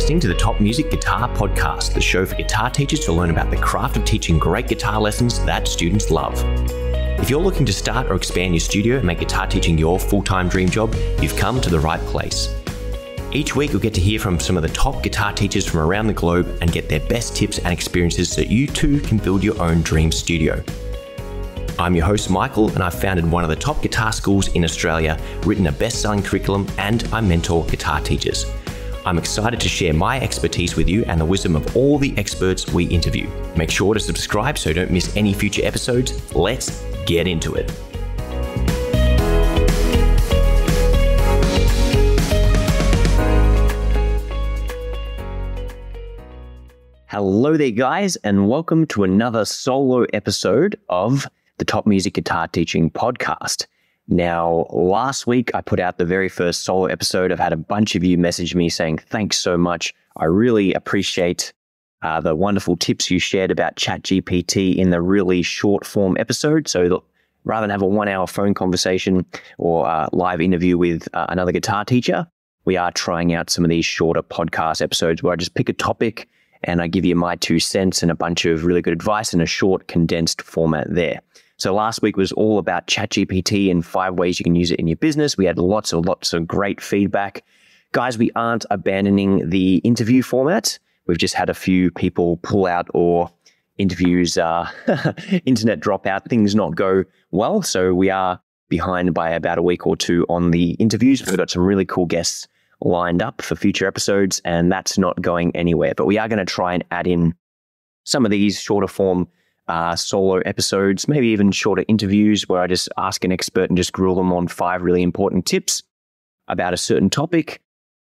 listening to the Top Music Guitar Podcast, the show for guitar teachers to learn about the craft of teaching great guitar lessons that students love. If you're looking to start or expand your studio and make guitar teaching your full-time dream job, you've come to the right place. Each week, you'll get to hear from some of the top guitar teachers from around the globe and get their best tips and experiences so you too can build your own dream studio. I'm your host, Michael, and I've founded one of the top guitar schools in Australia, written a best-selling curriculum, and I mentor guitar teachers. I'm excited to share my expertise with you and the wisdom of all the experts we interview. Make sure to subscribe so you don't miss any future episodes. Let's get into it. Hello there, guys, and welcome to another solo episode of the Top Music Guitar Teaching Podcast. Now, last week, I put out the very first solo episode. I've had a bunch of you message me saying, thanks so much. I really appreciate the wonderful tips you shared about ChatGPT in the really short form episode. So rather than have a 1 hour phone conversation or a live interview with another guitar teacher, we are trying out some of these shorter podcast episodes where I just pick a topic and I give you my 2 cents and a bunch of really good advice in a short, condensed format there. So last week was all about ChatGPT and 5 ways you can use it in your business. We had lots of great feedback. Guys, we aren't abandoning the interview format. We've just had a few people pull out or interviews, internet drop out, things not go well. So we are behind by about a week or 2 on the interviews. We've got some really cool guests lined up for future episodes, and that's not going anywhere. But we are going to try and add in some of these shorter form solo episodes, maybe even shorter interviews where I just ask an expert and just grill them on 5 really important tips about a certain topic.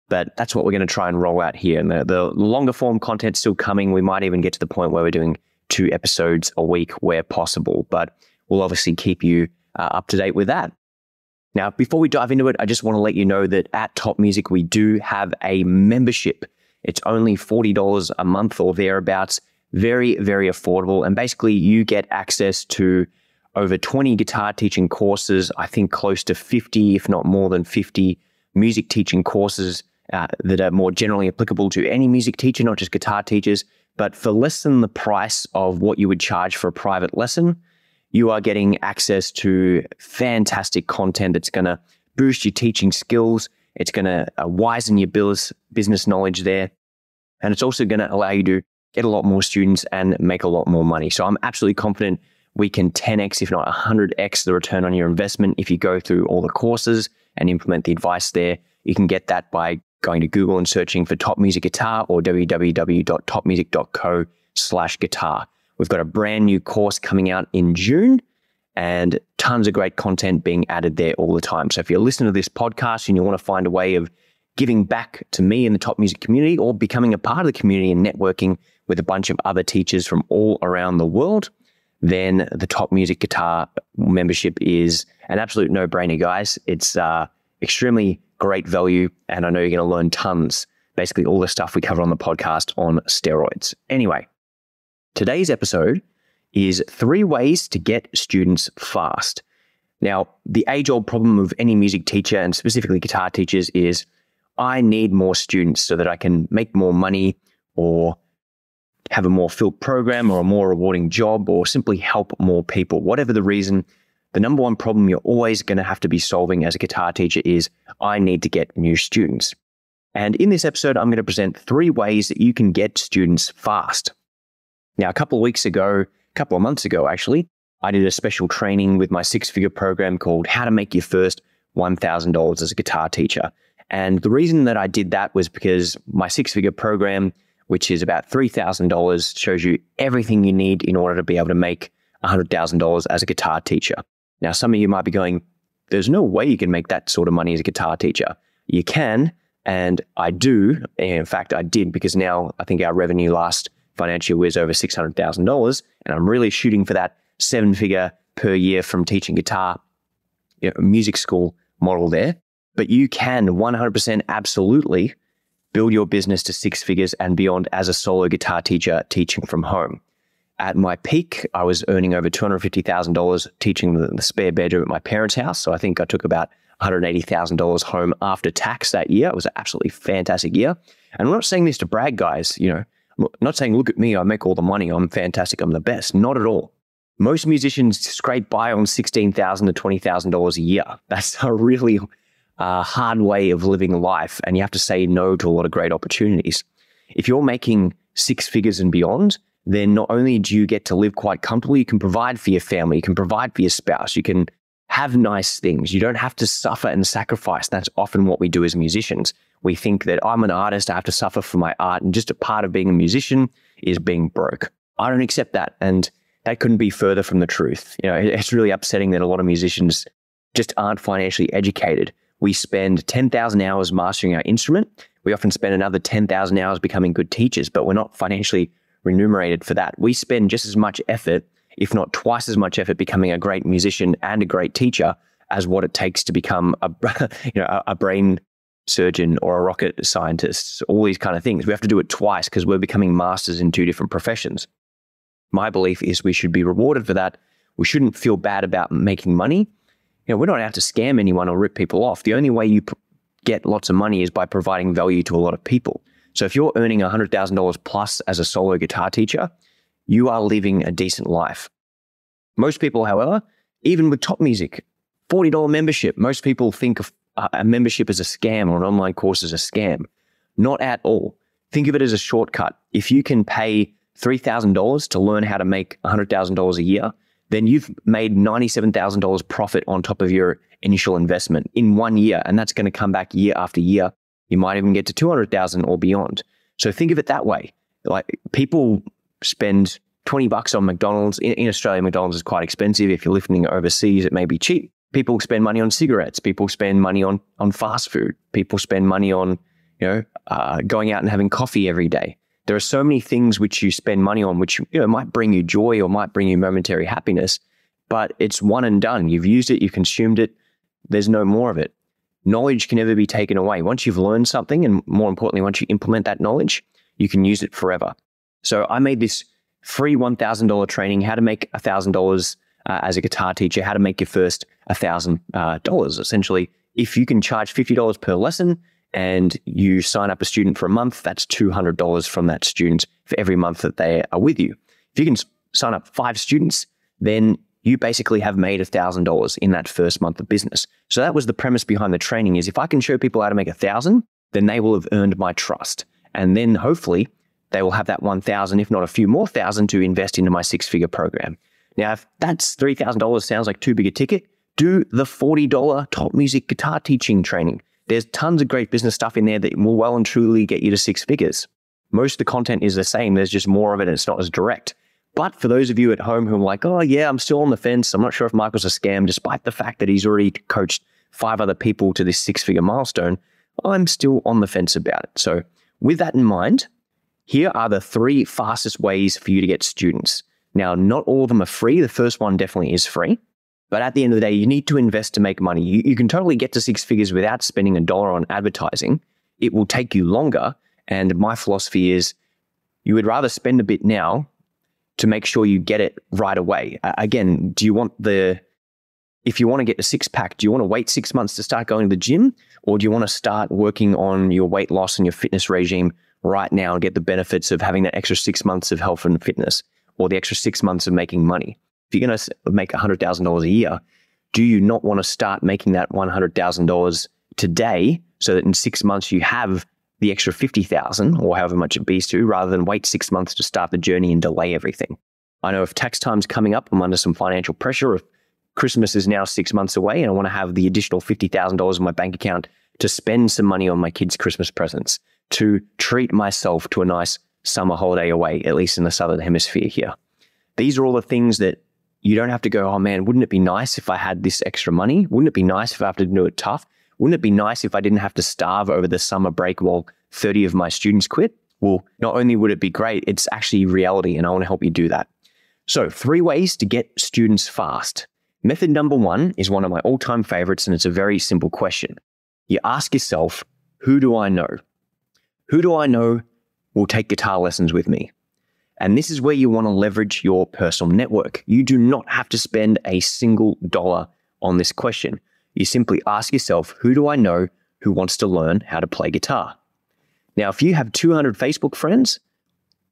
But that's what we're going to try and roll out here. And the longer form content's still coming. We might even get to the point where we're doing 2 episodes a week where possible, but we'll obviously keep you up to date with that. Now, before we dive into it, I just want to let you know that at Top Music, we do have a membership. It's only $40 a month or thereabouts. Very, very affordable. And basically, you get access to over 20 guitar teaching courses, I think close to 50, if not more than 50 music teaching courses that are more generally applicable to any music teacher, not just guitar teachers. But for less than the price of what you would charge for a private lesson, you are getting access to fantastic content that's going to boost your teaching skills. It's going to wisen your business knowledge there. And it's also going to allow you to get a lot more students and make a lot more money. So I'm absolutely confident we can 10x, if not 100x the return on your investment if you go through all the courses and implement the advice there. You can get that by going to Google and searching for Top Music Guitar or www.topmusic.co/guitar. We've got a brand new course coming out in June and tons of great content being added there all the time. So if you're listening to this podcast and you want to find a way of giving back to me in the Top Music community or becoming a part of the community and networking with a bunch of other teachers from all around the world, then the Top Music Guitar membership is an absolute no-brainer, guys. It's extremely great value, and I know you're going to learn tons. Basically, all the stuff we cover on the podcast on steroids. Anyway, today's episode is 3 ways to get students fast. Now, the age-old problem of any music teacher, and specifically guitar teachers, is I need more students so that I can make more money or have a more filled program or a more rewarding job or simply help more people. Whatever the reason, the number one problem you're always going to have to be solving as a guitar teacher is I need to get new students. And in this episode, I'm going to present 3 ways that you can get students fast. Now, a couple of months ago, actually, I did a special training with my 6-figure program called How to Make Your First $1,000 as a Guitar Teacher. And the reason that I did that was because my 6-figure program, which is about $3,000, shows you everything you need in order to be able to make $100,000 as a guitar teacher. Now, some of you might be going, there's no way you can make that sort of money as a guitar teacher. You can, and I do. In fact, I did, because now I think our revenue last financial year was over $600,000, and I'm really shooting for that 7-figure per year from teaching guitar, music school model there. But you can 100% absolutely build your business to 6 figures and beyond as a solo guitar teacher teaching from home. At my peak, I was earning over $250,000 teaching the spare bedroom at my parents' house. So I think I took about $180,000 home after tax that year. It was an absolutely fantastic year. And I'm not saying this to brag, guys. I'm not saying, look at me, I make all the money, I'm fantastic, I'm the best. Not at all. Most musicians scrape by on $16,000 to $20,000 a year. That's a really hard way of living life, and you have to say no to a lot of great opportunities. If you're making six figures and beyond, then not only do you get to live quite comfortably, you can provide for your family, you can provide for your spouse, you can have nice things. You don't have to suffer and sacrifice. That's often what we do as musicians. We think that I'm an artist, I have to suffer for my art, and just a part of being a musician is being broke. I don't accept that, and that couldn't be further from the truth. It's really upsetting that a lot of musicians just aren't financially educated. We spend 10,000 hours mastering our instrument. We often spend another 10,000 hours becoming good teachers, but we're not financially remunerated for that. We spend just as much effort, if not twice as much effort, becoming a great musician and a great teacher as what it takes to become a brain surgeon or a rocket scientist, all these kind of things. We have to do it twice because we're becoming masters in two different professions. My belief is we should be rewarded for that. We shouldn't feel bad about making money. We're not out to scam anyone or rip people off. The only way you get lots of money is by providing value to a lot of people. So if you're earning $100,000 plus as a solo guitar teacher, you are living a decent life. Most people, however, even with Top Music, $40 membership, most people think of a membership as a scam or an online course as a scam. Not at all. Think of it as a shortcut. If you can pay $3,000 to learn how to make $100,000 a year, then you've made $97,000 profit on top of your initial investment in 1 year. And that's going to come back year after year. You might even get to $200,000 or beyond. So think of it that way. Like, people spend $20 on McDonald's. In Australia, McDonald's is quite expensive. If you're living overseas, it may be cheap. People spend money on cigarettes. People spend money on fast food. People spend money on, going out and having coffee every day. There are so many things which you spend money on, which might bring you joy or might bring you momentary happiness, but it's one and done. You've used it, you've consumed it. There's no more of it. Knowledge can never be taken away. Once you've learned something, and more importantly, once you implement that knowledge, you can use it forever. So I made this free $1,000 training, how to make $1,000 as a guitar teacher, how to make your first $1,000. Essentially, if you can charge $50 per lesson and you sign up a student for a month, that's $200 from that student for every month that they are with you. If you can sign up 5 students, then you basically have made $1,000 in that first month of business. So that was the premise behind the training, is if I can show people how to make $1,000, then they will have earned my trust. And then hopefully they will have that 1,000, if not a few more thousand, to invest into my 6-figure program. Now, if that's $3,000 sounds like too big a ticket, do the $40 Top Music guitar teaching training. There's tons of great business stuff in there that will well and truly get you to 6 figures. Most of the content is the same. There's just more of it and it's not as direct. But for those of you at home who are like, oh yeah, I'm still on the fence, I'm not sure if Michael's a scam, despite the fact that he's already coached 5 other people to this 6-figure milestone, I'm still on the fence about it. So with that in mind, here are the 3 fastest ways for you to get students. Now, not all of them are free. The first one definitely is free. But at the end of the day, you need to invest to make money. You can totally get to 6 figures without spending $1 on advertising. It will take you longer. And my philosophy is you would rather spend a bit now to make sure you get it right away. Again, if you want to get a 6-pack, do you want to wait 6 months to start going to the gym? Or do you want to start working on your weight loss and your fitness regime right now and get the benefits of having that extra 6 months of health and fitness, or the extra 6 months of making money? If you're going to make $100,000 a year, do you not want to start making that $100,000 today so that in 6 months you have the extra $50,000 or however much it be to, rather than wait 6 months to start the journey and delay everything? I know if tax time's coming up, I'm under some financial pressure. If Christmas is now 6 months away and I want to have the additional $50,000 in my bank account to spend some money on my kids' Christmas presents, to treat myself to a nice summer holiday away, at least in the Southern Hemisphere here. These are all the things that you don't have to go, oh man, wouldn't it be nice if I had this extra money? Wouldn't it be nice if I have to do it tough? Wouldn't it be nice if I didn't have to starve over the summer break while 30 of my students quit? Well, not only would it be great, it's actually reality, and I want to help you do that. So 3 ways to get students fast. Method number 1 is one of my all-time favorites, and it's a very simple question. You ask yourself, who do I know? Who do I know will take guitar lessons with me? And this is where you want to leverage your personal network. You do not have to spend a single dollar on this question. You simply ask yourself, who do I know who wants to learn how to play guitar? Now, if you have 200 Facebook friends,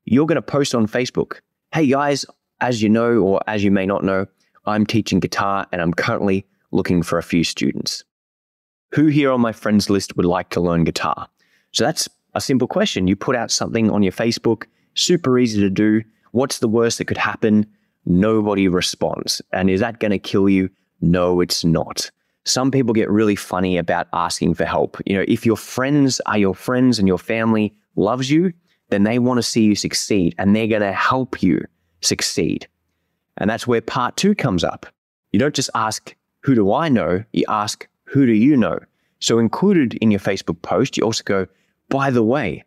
you're going to post on Facebook, hey guys, as you know, or as you may not know, I'm teaching guitar and I'm currently looking for a few students. Who here on my friends list would like to learn guitar? So that's a simple question. You put out something on your Facebook, super easy to do. What's the worst that could happen? Nobody responds. And is that going to kill you? No, it's not. Some people get really funny about asking for help. If your friends are your friends and your family loves you, then they want to see you succeed and they're going to help you succeed. And that's where part 2 comes up. You don't just ask, who do I know? You ask, who do you know? So included in your Facebook post, you also go, by the way,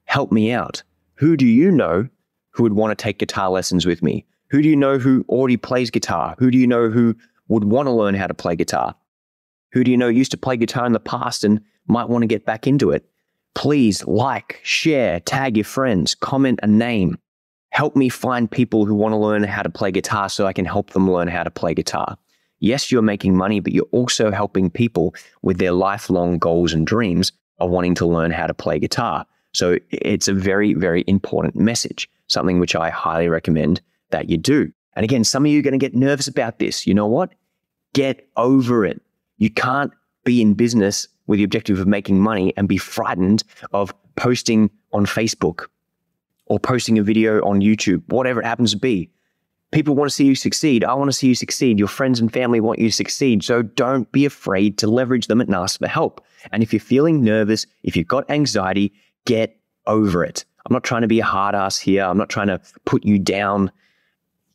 help me out. Who do you know who would want to take guitar lessons with me? Who do you know who already plays guitar? Who do you know who would want to learn how to play guitar? Who do you know used to play guitar in the past and might want to get back into it? Please like, share, tag your friends, comment a name. Help me find people who want to learn how to play guitar so I can help them learn how to play guitar. Yes, you're making money, but you're also helping people with their lifelong goals and dreams of wanting to learn how to play guitar. So it's a very, very important message, something which I highly recommend that you do. And again, some of you are going to get nervous about this. You know what? Get over it. You can't be in business with the objective of making money and be frightened of posting on Facebook or posting a video on YouTube, whatever it happens to be. People want to see you succeed. I want to see you succeed. Your friends and family want you to succeed. So don't be afraid to leverage them and ask for help. And if you're feeling nervous, if you've got anxiety, get over it. I'm not trying to be a hard ass here. I'm not trying to put you down,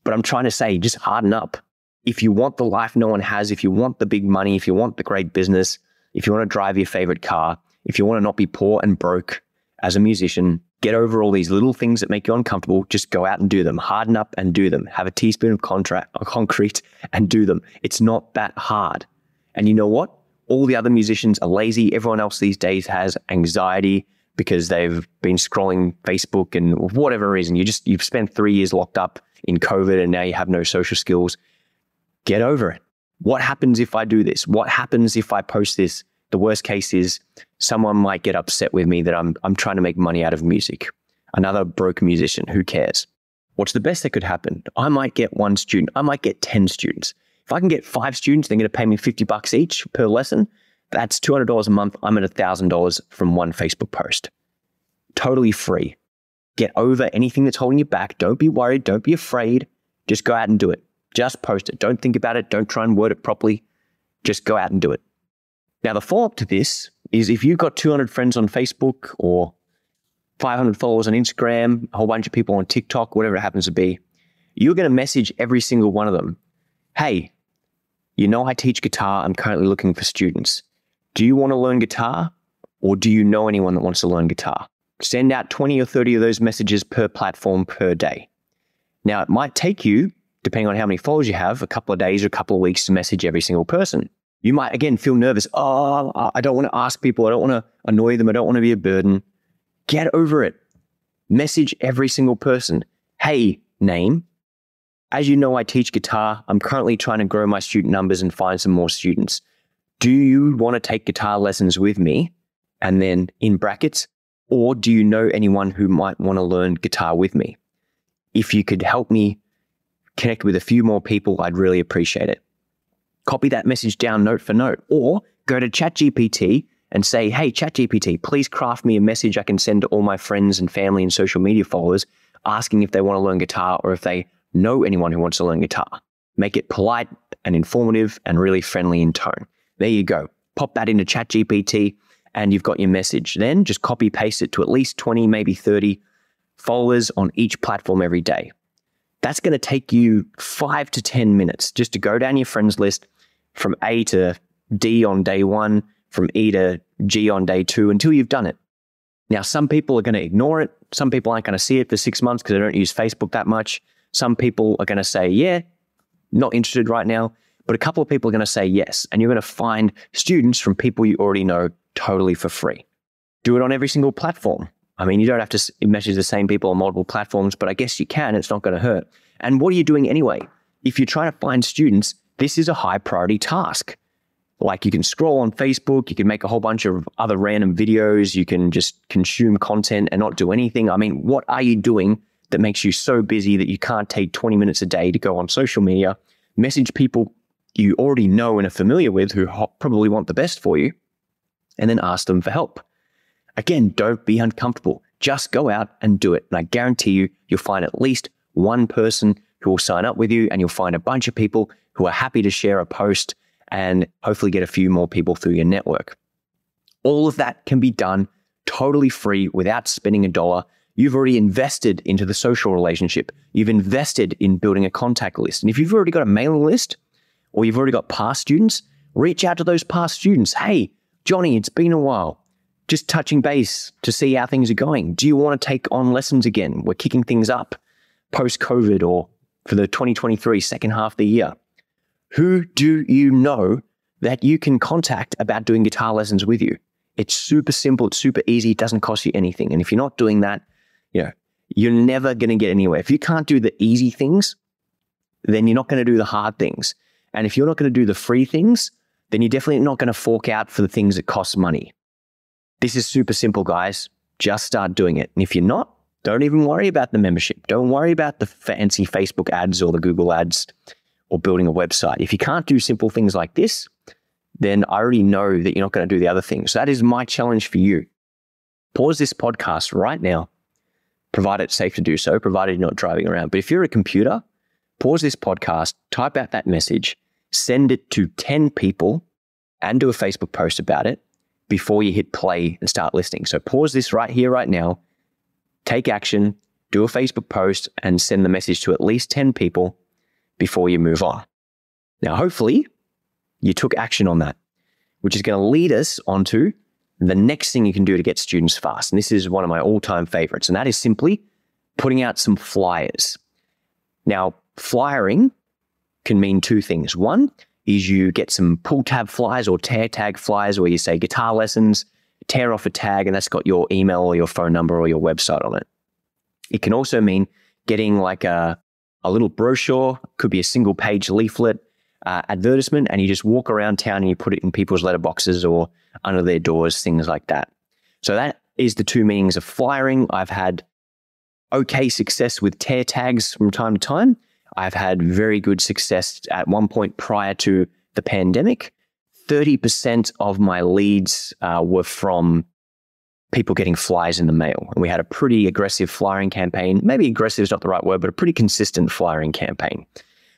but I'm trying to say, just harden up. If you want the life no one has, if you want the big money, if you want the great business, if you want to drive your favorite car, if you want to not be poor and broke as a musician, get over all these little things that make you uncomfortable. Just go out and do them. Harden up and do them. Have a teaspoon of concrete and do them. It's not that hard. And you know what? All the other musicians are lazy. Everyone else these days has anxiety because they've been scrolling Facebook and for whatever reason. You've spent 3 years locked up in COVID and now you have no social skills. Get over it. What happens if I do this? What happens if I post this? The worst case is someone might get upset with me that I'm trying to make money out of music. Another broke musician, who cares? What's the best that could happen? I might get 1 student. I might get 10 students. If I can get 5 students, they're going to pay me $50 each per lesson. That's $200 a month. I'm at $1,000 from 1 Facebook post. Totally free. Get over anything that's holding you back. Don't be worried. Don't be afraid. Just go out and do it. Just post it. Don't think about it. Don't try and word it properly. Just go out and do it. Now, the follow-up to this is if you've got 200 friends on Facebook or 500 followers on Instagram, a whole bunch of people on TikTok, whatever it happens to be, you're going to message every single one of them. Hey, I teach guitar. I'm currently looking for students. Do you want to learn guitar or do you know anyone that wants to learn guitar? Send out 20 or 30 of those messages per platform per day. Now, it might take you, depending on how many followers you have, a couple of days or a couple of weeks to message every single person. You might, again, feel nervous. Oh, I don't want to ask people. I don't want to annoy them. I don't want to be a burden. Get over it. Message every single person. Hey, name. As you know, I teach guitar. I'm currently trying to grow my student numbers and find some more students. Do you want to take guitar lessons with me? And then in brackets, or do you know anyone who might want to learn guitar with me? If you could help me connect with a few more people, I'd really appreciate it. Copy that message down note for note, or go to ChatGPT and say, hey, ChatGPT, please craft me a message I can send to all my friends and family and social media followers asking if they want to learn guitar or if they know anyone who wants to learn guitar. Make it polite and informative and really friendly in tone. There you go. Pop that into ChatGPT and you've got your message. Then just copy paste it to at least 20, maybe 30 followers on each platform every day. That's going to take you 5 to 10 minutes just to go down your friends list from A to D on day 1, from E to G on day 2 until you've done it. Now, some people are going to ignore it. Some people aren't going to see it for 6 months because they don't use Facebook that much. Some people are going to say, yeah, not interested right now. But a couple of people are going to say yes. And you're going to find students from people you already know totally for free. Do it on every single platform. I mean, you don't have to message the same people on multiple platforms, but I guess you can. It's not going to hurt. And what are you doing anyway? If you're trying to find students, this is a high priority task. Like you can scroll on Facebook, you can make a whole bunch of other random videos, you can just consume content and not do anything. I mean, what are you doing that makes you so busy that you can't take 20 minutes a day to go on social media, message people you already know and are familiar with who probably want the best for you, and then ask them for help? Again, don't be uncomfortable. Just go out and do it. And I guarantee you, you'll find at least one person who will sign up with you, and you'll find a bunch of people who are happy to share a post and hopefully get a few more people through your network. All of that can be done totally free without spending a dollar. You've already invested into the social relationship. You've invested in building a contact list. And if you've already got a mailing list or you've already got past students, reach out to those past students. Hey, Johnny, it's been a while. Just touching base to see how things are going. Do you want to take on lessons again? We're kicking things up post-COVID or for the 2023 second half of the year. Who do you know that you can contact about doing guitar lessons with you? It's super simple. It's super easy. It doesn't cost you anything. And if you're not doing that, you're never going to get anywhere. If you can't do the easy things, then you're not going to do the hard things. And if you're not going to do the free things, then you're definitely not going to fork out for the things that cost money. This is super simple, guys. Just start doing it. And if you're not, don't even worry about the membership. Don't worry about the fancy Facebook ads or the Google ads or building a website. If you can't do simple things like this, then I already know that you're not going to do the other things. So that is my challenge for you. Pause this podcast right now, provided it's safe to do so, provided you're not driving around. But if you're a computer, pause this podcast, type out that message, send it to 10 people and do a Facebook post about it before you hit play and start listening. So pause this right here, right now, take action, do a Facebook post and send the message to at least 10 people before you move on. Now, hopefully you took action on that, which is going to lead us onto the next thing you can do to get students fast. And this is one of my all-time favorites, and that is simply putting out some flyers. Now, flyering can mean two things. One is you get some pull tab flyers or tear tag flyers where you say guitar lessons, tear off a tag, and that's got your email or your phone number or your website on it. It can also mean getting like a little brochure, could be a single page leaflet, advertisement, and you just walk around town and you put it in people's letterboxes or under their doors, things like that. So that is the two meanings of flyering. I've had okay success with tear tags from time to time. I've had very good success at one point prior to the pandemic. 30% of my leads were from people getting flyers in the mail. And we had a pretty aggressive flyering campaign. Maybe aggressive is not the right word, but a pretty consistent flyering campaign.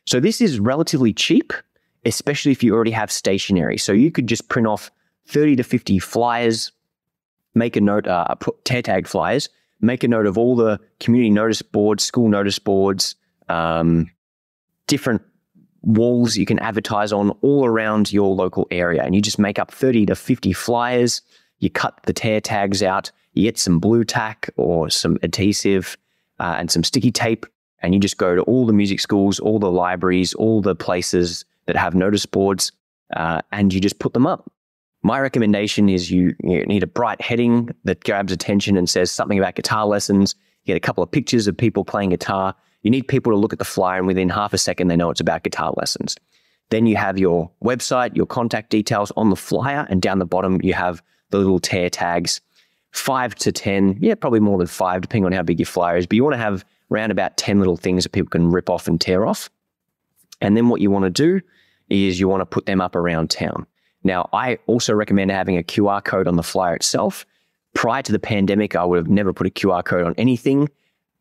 So this is relatively cheap, especially if you already have stationery. So you could just print off 30 to 50 flyers, make a note, tear tag flyers, make a note of all the community notice boards, school notice boards, different walls you can advertise on all around your local area. And you just make up 30 to 50 flyers. You cut the tear tags out, you get some blue tack or some adhesive and some sticky tape, and you just go to all the music schools, all the libraries, all the places that have notice boards, and you just put them up. My recommendation is you need a bright heading that grabs attention and says something about guitar lessons. You get a couple of pictures of people playing guitar. You need people to look at the flyer, and within half a second, they know it's about guitar lessons. Then you have your website, your contact details on the flyer, and down the bottom, you have the little tear tags, 5 to 10, probably more than 5, depending on how big your flyer is. But you want to have around about 10 little things that people can rip off and tear off. And then what you want to do is you want to put them up around town. Now, I also recommend having a QR code on the flyer itself. Prior to the pandemic, I would have never put a QR code on anything.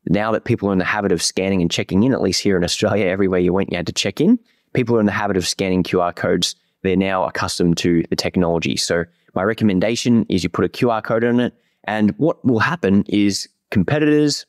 Now that people are in the habit of scanning and checking in, at least here in Australia, everywhere you went, you had to check in. People are in the habit of scanning QR codes. They're now accustomed to the technology. So my recommendation is you put a QR code on it. And what will happen is competitors,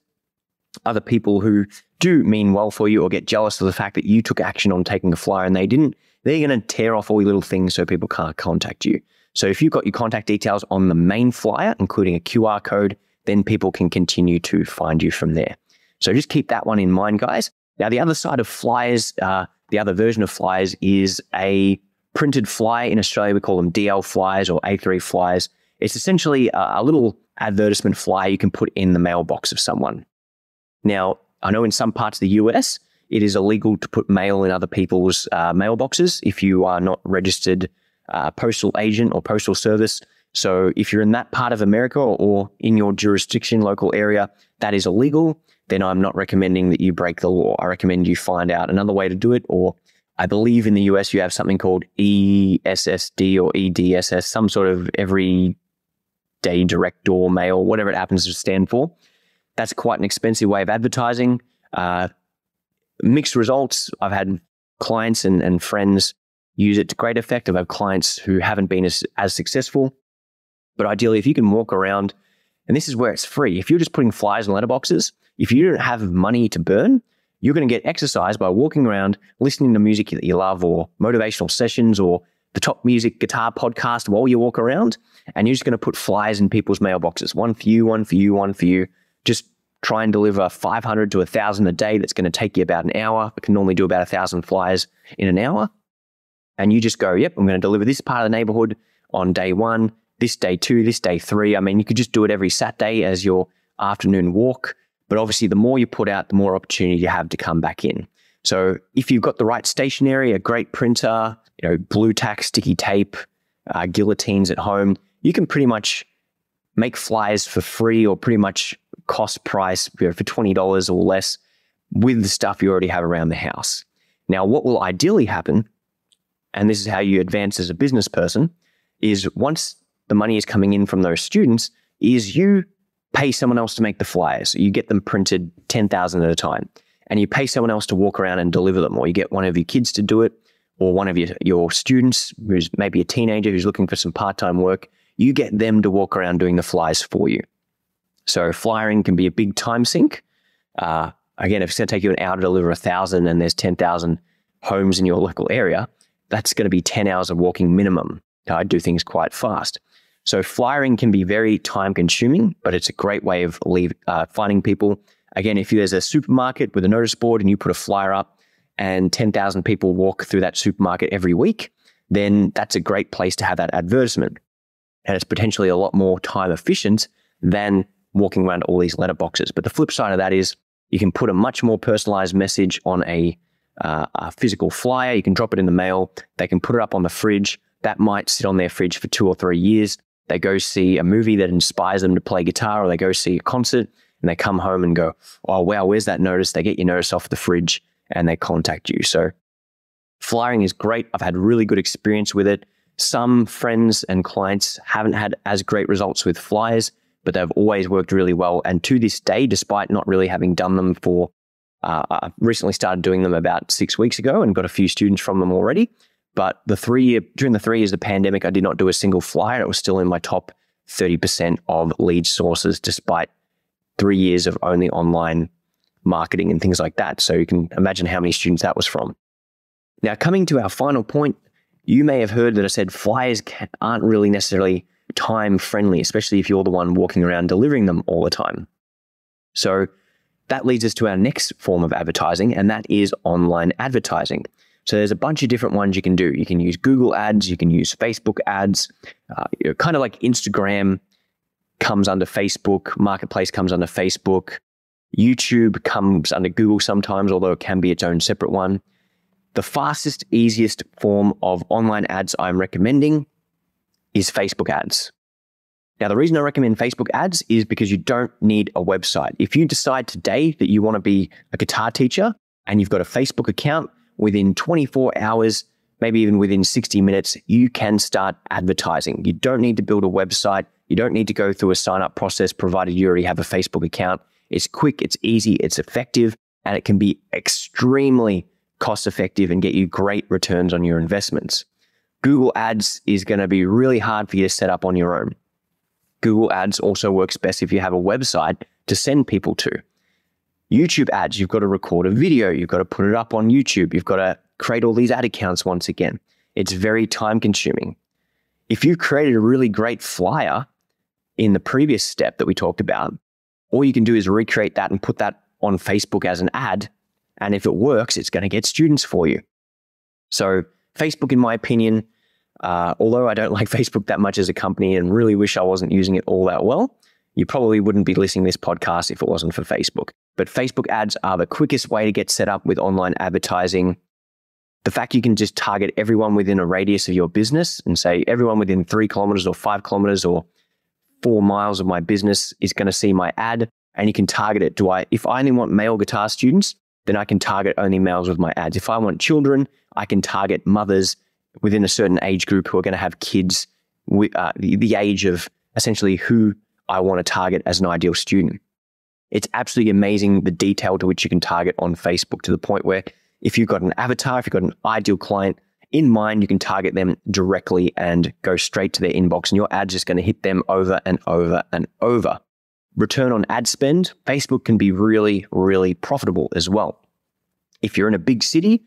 other people who do mean well for you or get jealous of the fact that you took action on taking a flyer and they didn't, they're going to tear off all your little things so people can't contact you. So if you've got your contact details on the main flyer, including a QR code, then people can continue to find you from there. So just keep that one in mind, guys. Now, the other side of flyers, the other version of flyers is a printed flyer. In Australia, we call them DL flyers or A3 flyers. It's essentially a little advertisement flyer you can put in the mailbox of someone. Now, I know in some parts of the US, it is illegal to put mail in other people's mailboxes if you are not registered postal agent or postal service. So if you're in that part of America or in your jurisdiction, local area, that is illegal, then I'm not recommending that you break the law. I recommend you find out another way to do it, or I believe in the US you have something called ESSD or EDSS, some sort of everyday direct door mail, whatever it happens to stand for. That's quite an expensive way of advertising. Mixed results. I've had clients and friends use it to great effect. I've had clients who haven't been as successful. But ideally, if you can walk around, and this is where it's free, if you're just putting flyers in letterboxes, if you don't have money to burn, you're going to get exercise by walking around, listening to music that you love, or motivational sessions, or the Top Music Guitar podcast while you walk around, and you're just going to put flyers in people's mailboxes. One for you, one for you, one for you. Just try and deliver 500 to 1,000 a day. That's going to take you about an hour. I can normally do about 1,000 flyers in an hour. And you just go, yep, I'm going to deliver this part of the neighborhood on day 1, this day 2, this day 3. I mean, you could just do it every Saturday as your afternoon walk. But obviously, the more you put out, the more opportunity you have to come back in. So if you've got the right stationery, a great printer, blue tack, sticky tape, guillotines at home, you can pretty much make flyers for free or pretty much cost price for $20 or less with the stuff you already have around the house. Now, what will ideally happen, and this is how you advance as a business person, is once the money is coming in from those students, is you pay someone else to make the flyers. You get them printed 10,000 at a time, and you pay someone else to walk around and deliver them, or you get one of your kids to do it, or one of your students who's maybe a teenager who's looking for some part-time work. You get them to walk around doing the flyers for you. So flyering can be a big time sink. Again, if it's going to take you an hour to deliver 1,000 and there's 10,000 homes in your local area, that's going to be 10 hours of walking minimum. I do things quite fast. So flyering can be very time consuming, but it's a great way of finding people. Again, if there's a supermarket with a notice board and you put a flyer up and 10,000 people walk through that supermarket every week, then that's a great place to have that advertisement. And it's potentially a lot more time efficient than walking around all these letterboxes. But the flip side of that is you can put a much more personalized message on a physical flyer. You can drop it in the mail. They can put it up on the fridge. That might sit on their fridge for 2 or 3 years. They go see a movie that inspires them to play guitar, or they go see a concert and they come home and go, oh, wow, where's that notice? They get your notice off the fridge and they contact you. So flyering is great. I've had really good experience with it. Some friends and clients haven't had as great results with flyers, but they've always worked really well. And to this day, despite not really having done them I recently started doing them about 6 weeks ago and got a few students from them already. But during the 3 years of the pandemic, I did not do a single flyer. It was still in my top 30% of lead sources, despite 3 years of only online marketing and things like that. So you can imagine how many students that was from. Now, coming to our final point, you may have heard that I said flyers aren't really necessarily time friendly, especially if you're the one walking around delivering them all the time. So that leads us to our next form of advertising, and that is online advertising. So there's a bunch of different ones you can do. You can use Google ads, you can use Facebook ads, kind of like Instagram comes under Facebook, Marketplace comes under Facebook, YouTube comes under Google sometimes, although it can be its own separate one. The fastest, easiest form of online ads I'm recommending is Facebook ads. Now, the reason I recommend Facebook ads is because you don't need a website. If you decide today that you want to be a guitar teacher and you've got a Facebook account, within 24 hours, maybe even within 60 minutes, you can start advertising. You don't need to build a website. You don't need to go through a sign-up process, provided you already have a Facebook account. It's quick, it's easy, it's effective, and it can be extremely cost-effective and get you great returns on your investments. Google Ads is going to be really hard for you to set up on your own. Google Ads also works best if you have a website to send people to. YouTube ads, you've got to record a video, you've got to put it up on YouTube, you've got to create all these ad accounts once again. It's very time consuming. If you've created a really great flyer in the previous step that we talked about, all you can do is recreate that and put that on Facebook as an ad. And if it works, it's going to get students for you. So Facebook, in my opinion, Although I don't like Facebook that much as a company and really wish I wasn't using it all that well, you probably wouldn't be listening to this podcast if it wasn't for Facebook. But Facebook ads are the quickest way to get set up with online advertising. The fact you can just target everyone within a radius of your business and say everyone within 3 kilometers or 5 kilometers or 4 miles of my business is going to see my ad, and you can target it. If I only want male guitar students, then I can target only males with my ads. If I want children, I can target mothers within a certain age group who are going to have kids with the age of essentially who I want to target as an ideal student. It's absolutely amazing the detail to which you can target on Facebook, to the point where if you've got an avatar, if you've got an ideal client in mind, you can target them directly and go straight to their inbox, and your ad's just going to hit them over and over and over. Return on ad spend, Facebook can be really, really profitable as well. If you're in a big city,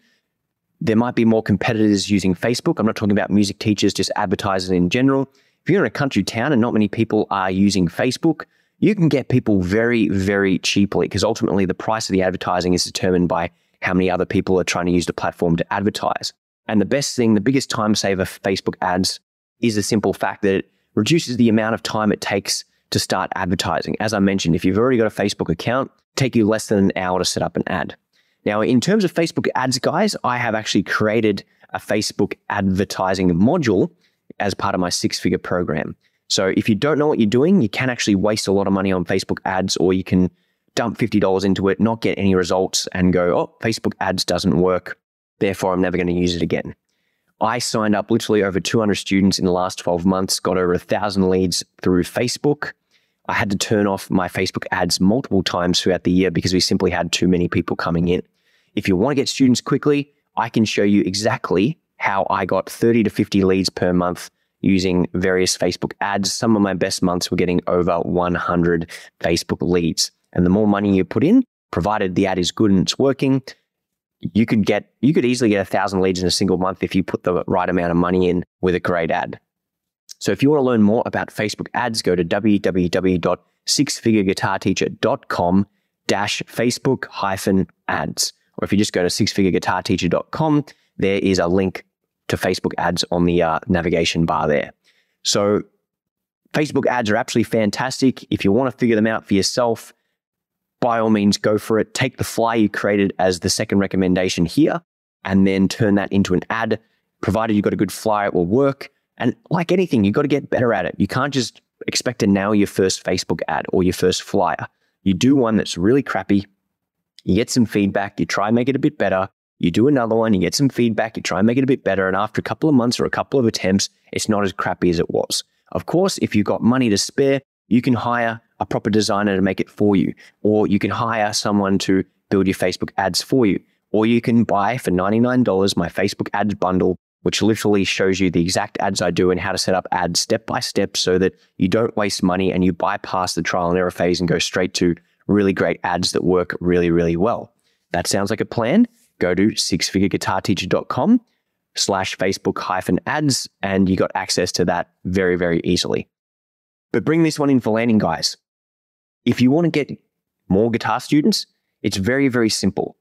there might be more competitors using Facebook. I'm not talking about music teachers, just advertisers in general. If you're in a country town and not many people are using Facebook, you can get people very, very cheaply, because ultimately the price of the advertising is determined by how many other people are trying to use the platform to advertise. And the best thing, the biggest time saver for Facebook ads is the simple fact that it reduces the amount of time it takes to start advertising. As I mentioned, if you've already got a Facebook account, take you less than an hour to set up an ad. Now, in terms of Facebook ads, guys, I have actually created a Facebook advertising module as part of my 6-figure program. So if you don't know what you're doing, you can actually waste a lot of money on Facebook ads, or you can dump $50 into it, not get any results, and go, oh, Facebook ads doesn't work, therefore I'm never going to use it again. I signed up literally over 200 students in the last 12 months, got over 1,000 leads through Facebook. I had to turn off my Facebook ads multiple times throughout the year because we simply had too many people coming in. If you want to get students quickly, I can show you exactly how I got 30 to 50 leads per month using various Facebook ads. Some of my best months were getting over 100 Facebook leads. And the more money you put in, provided the ad is good and it's working, you could easily get 1,000 leads in a single month if you put the right amount of money in with a great ad. So if you want to learn more about Facebook ads, go to www.sixfigureguitarteacher.com/Facebook-ads. Or if you just go to sixfigureguitarteacher.com, there is a link to Facebook ads on the navigation bar there. So Facebook ads are absolutely fantastic. If you want to figure them out for yourself, by all means, go for it. Take the flyer you created as the second recommendation here, and then turn that into an ad. Provided you've got a good flyer, it will work. And like anything, you've got to get better at it. You can't just expect to nail your first Facebook ad or your first flyer. You do one that's really crappy. You get some feedback. You try and make it a bit better. You do another one. You get some feedback. You try and make it a bit better. And after a couple of months or a couple of attempts, it's not as crappy as it was. Of course, if you've got money to spare, you can hire a proper designer to make it for you. Or you can hire someone to build your Facebook ads for you. Or you can buy for $99 my Facebook ads bundle, which literally shows you the exact ads I do and how to set up ads step by step so that you don't waste money and you bypass the trial and error phase and go straight to really great ads that work really, really well. That sounds like a plan. Go to sixfigureguitarteacher.com/Facebook-ads and you got access to that very, very easily. But bring this one in for landing, guys. If you want to get more guitar students, it's very, very simple.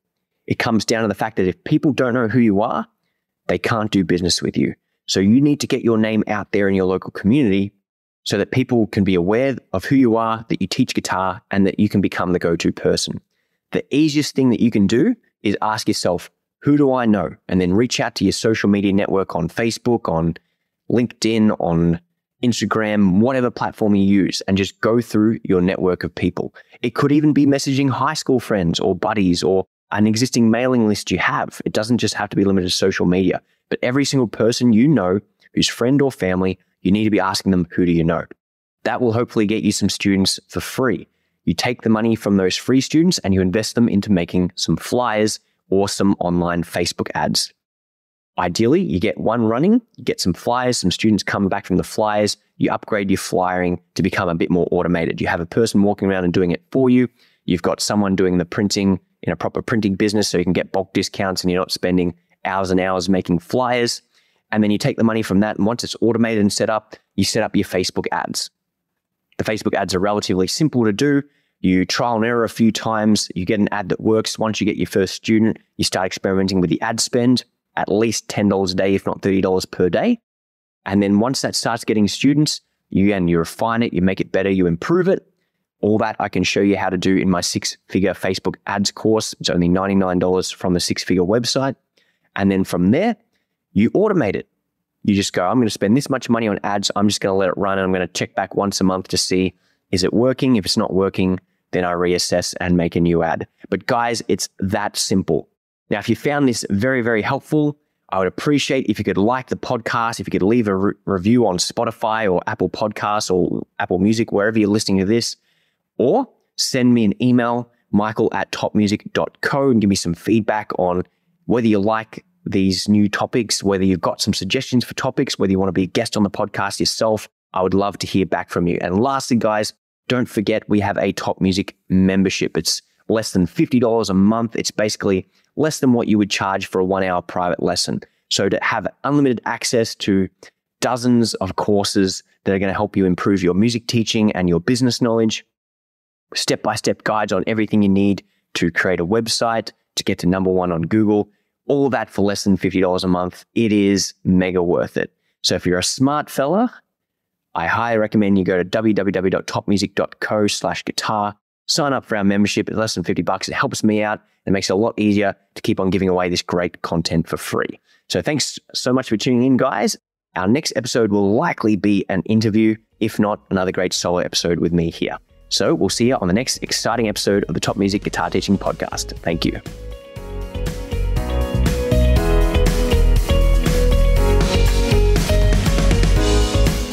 It comes down to the fact that if people don't know who you are, they can't do business with you. So you need to get your name out there in your local community so that people can be aware of who you are, that you teach guitar, and that you can become the go-to person. The easiest thing that you can do is ask yourself, who do I know? And then reach out to your social media network on Facebook, on LinkedIn, on Instagram, whatever platform you use, and just go through your network of people. It could even be messaging high school friends or buddies or an existing mailing list you have. It doesn't just have to be limited to social media, but every single person you know who's friend or family, you need to be asking them, who do you know? That will hopefully get you some students for free. You take the money from those free students and you invest them into making some flyers or some online Facebook ads. Ideally, you get one running, you get some flyers, some students come back from the flyers, you upgrade your flyering to become a bit more automated. You have a person walking around and doing it for you. You've got someone doing the printing in a proper printing business so you can get bulk discounts and you're not spending hours and hours making flyers. And then you take the money from that, and once it's automated and set up, you set up your Facebook ads. The Facebook ads are relatively simple to do. You trial and error a few times, you get an ad that works. Once you get your first student, you start experimenting with the ad spend, at least $10 a day, if not $30 per day. And then once that starts getting students, you refine it, you make it better, you improve it. All that I can show you how to do in my 6-figure Facebook ads course. It's only $99 from the 6-figure website. And then from there, you automate it. You just go, I'm going to spend this much money on ads. I'm just going to let it run and I'm going to check back once a month to see, is it working? If it's not working, then I reassess and make a new ad. But guys, it's that simple. Now, if you found this very, very helpful, I would appreciate if you could like the podcast, if you could leave a review on Spotify or Apple Podcasts or Apple Music, wherever you're listening to this, or send me an email, michael@topmusic.co, and give me some feedback on whether you like these new topics, whether you've got some suggestions for topics, whether you want to be a guest on the podcast yourself. I would love to hear back from you. And lastly, guys, don't forget we have a Top Music membership. It's less than $50 a month. It's basically less than what you would charge for a 1-hour private lesson. So to have unlimited access to dozens of courses that are going to help you improve your music teaching and your business knowledge, step-by-step guides on everything you need to create a website, to get to #1 on Google, all that for less than $50 a month. It is mega worth it. So if you're a smart fella, I highly recommend you go to www.topmusic.co/guitar, sign up for our membership. It's less than $50. It helps me out. It makes it a lot easier to keep on giving away this great content for free. So thanks so much for tuning in, guys. Our next episode will likely be an interview, if not another great solo episode with me here. So we'll see you on the next exciting episode of the Top Music Guitar Teaching Podcast. Thank you.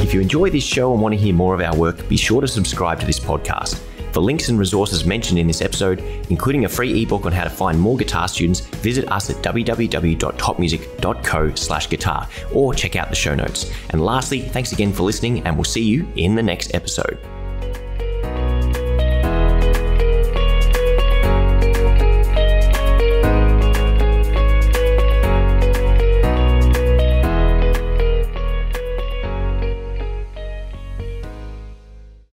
If you enjoy this show and want to hear more of our work, be sure to subscribe to this podcast. For links and resources mentioned in this episode, including a free ebook on how to find more guitar students, visit us at www.topmusic.co/guitar or check out the show notes. And lastly, thanks again for listening, and we'll see you in the next episode.